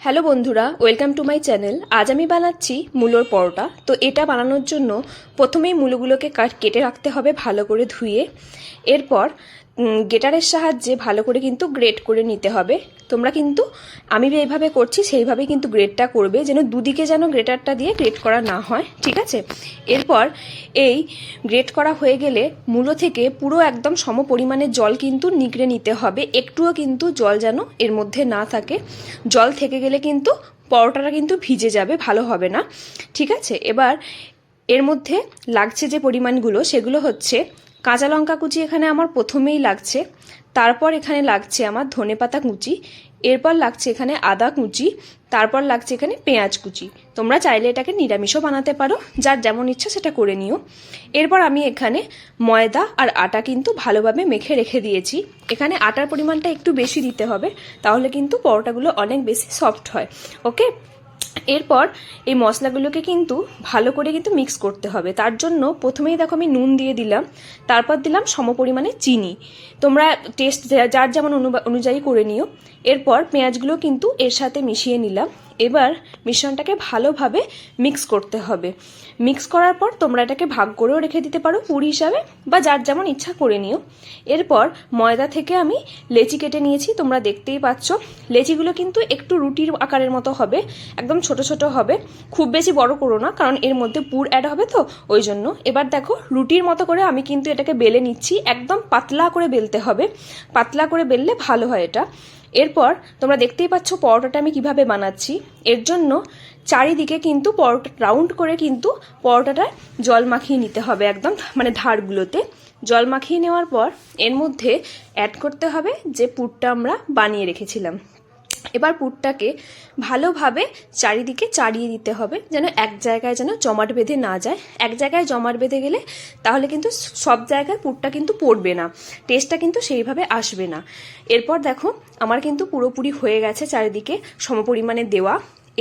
Hello বন্ধুরা, welcome to my channel. আজ আমি বানাচ্ছি মূলোর পরোটা। তো এটা বানানোর জন্য প্রথমেই মূলোগুলোকে কেটে রাখতে হবে ভালো করে ধুয়ে। এরপর গ্রেটারের সাহায্যে ভালো করে কিন্তু গ্রেট করে নিতে হবে। তোমরা কিন্তু আমি এইভাবে করছি সেইভাবে কিন্তু গ্রেটটা করবে, যেন দুদিকে যেন গ্রেটারটা দিয়ে গ্রেট করা না হয়, ঠিক আছে? এরপর এই গ্রেট করা হয়ে গেলে মূলো থেকে পুরো একদম সম পরিমাণে জল কিন্তু নিগড়ে নিতে হবে। একটুও কিন্তু জল যেন এর মধ্যে না থাকে। জল থেকে গেলে কিন্তু পরোটাটা কিন্তু ভিজে যাবে, ভালো হবে না, ঠিক আছে? এবার এর মধ্যে লাগছে যে পরিমাণগুলো সেগুলো হচ্ছে কাঁচা লঙ্কা কুচি এখানে আমার প্রথমেই লাগছে, তারপর এখানে লাগছে আমার ধনেপাতা কুচি, এরপর লাগছে এখানে আদা কুচি, তারপর লাগছে এখানে পেঁয়াজ কুচি। তোমরা চাইলে এটাকে নিরামিষও বানাতে পারো, যার যেমন ইচ্ছা সেটা করে নিও। এরপর আমি এখানে ময়দা আর আটা কিন্তু ভালোভাবে মেখে রেখে দিয়েছি। এখানে আটার পরিমাণটা একটু বেশি দিতে হবে, তাহলে কিন্তু পরোটাগুলো অনেক বেশি সফট হয়। ওকে, এরপর এই মশলাগুলোকে কিন্তু ভালো করে কিন্তু মিক্স করতে হবে। তার জন্য প্রথমেই দেখো আমি নুন দিয়ে দিলাম, তারপর দিলাম সমপরিমাণে চিনি। তোমরা টেস্ট যার যেমন অনুযায়ী করে নিও। এরপর পেঁয়াজগুলো কিন্তু এর সাথে মিশিয়ে নিলাম। এবার মিশ্রণটাকে ভালোভাবে মিক্স করতে হবে। মিক্স করার পর তোমরা এটাকে ভাগ করেও রেখে দিতে পারো পুর হিসাবে, বা যার যেমন ইচ্ছা করে নিও। এরপর ময়দা থেকে আমি লেচি কেটে নিয়েছি, তোমরা দেখতেই পাচ্ছ। লেচিগুলো কিন্তু একটু রুটির আকারের মতো হবে, একদম ছোট ছোট হবে, খুব বেশি বড় করো না, কারণ এর মধ্যে পুর অ্যাড হবে তো ওই জন্য। এবার দেখো রুটির মতো করে আমি কিন্তু এটাকে বেলে নিচ্ছি। একদম পাতলা করে বেলতে হবে, পাতলা করে বেললে ভালো হয় এটা। এরপর তোমরা দেখতেই পাচ্ছ পরোটাটা আমি কিভাবে বানাচ্ছি। এর জন্য চারিদিকে কিন্তু পরোটা রাউন্ড করে কিন্তু পরোটাটা জল মাখিয়ে নিতে হবে, একদম মানে ধারগুলোতে জল মাখিয়ে নেওয়ার পর এর মধ্যে অ্যাড করতে হবে যে পুরটা আমরা বানিয়ে রেখেছিলাম। এবার পুরটাকে ভালোভাবে চারিদিকে চাড়িয়ে দিতে হবে, যেন এক জায়গায় যেন জমাট বেঁধে না যায়। এক জায়গায় জমাট বেঁধে গেলে তাহলে কিন্তু সব জায়গায় পুরটা কিন্তু পড়বে না, টেস্টটা কিন্তু সেইভাবে আসবে না। এরপর দেখো আমার কিন্তু পুরোপুরি হয়ে গেছে চারিদিকে সমপরিমাণে দেওয়া।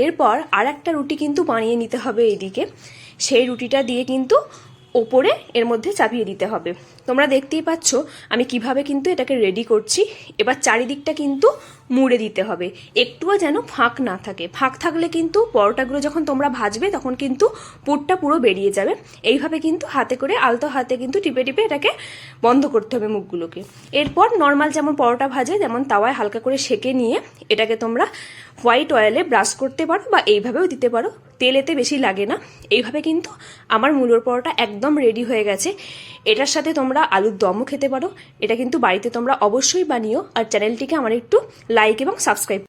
এরপর আর একটা রুটি কিন্তু বানিয়ে নিতে হবে এইদিকে। সেই রুটিটা দিয়ে কিন্তু ওপরে এর মধ্যে চাপিয়ে দিতে হবে। তোমরা দেখতেই পাচ্ছ আমি কিভাবে কিন্তু এটাকে রেডি করছি। এবার চারিদিকটা কিন্তু মুড়ে দিতে হবে, একটুও যেন ফাঁক না থাকে। ফাঁক থাকলে কিন্তু পরোটাগুলো যখন তোমরা ভাজবে তখন কিন্তু পুরটা পুরো বেরিয়ে যাবে। এইভাবে কিন্তু হাতে করে আলতো হাতে কিন্তু টিপে টিপে এটাকে বন্ধ করতে হবে মুখগুলোকে। এরপর নর্মাল যেমন পরোটা ভাজে যেমন তাওয়ায় হালকা করে সেঁকে নিয়ে এটাকে তোমরা হোয়াইট অয়েলে ব্রাশ করতে পারো, বা এইভাবেও দিতে পারো, তেল এতে বেশি লাগে না। এইভাবে কিন্তু আমার মূলোর পরোটা একদম রেডি হয়ে গেছে। এটার সাথে তোমরা আলুর দমও খেতে পারো। এটা কিন্তু বাড়িতে তোমরা অবশ্যই বানিও, আর চ্যানেলটিকে আমার একটু লাইক এবং সাবস্ক্রাইব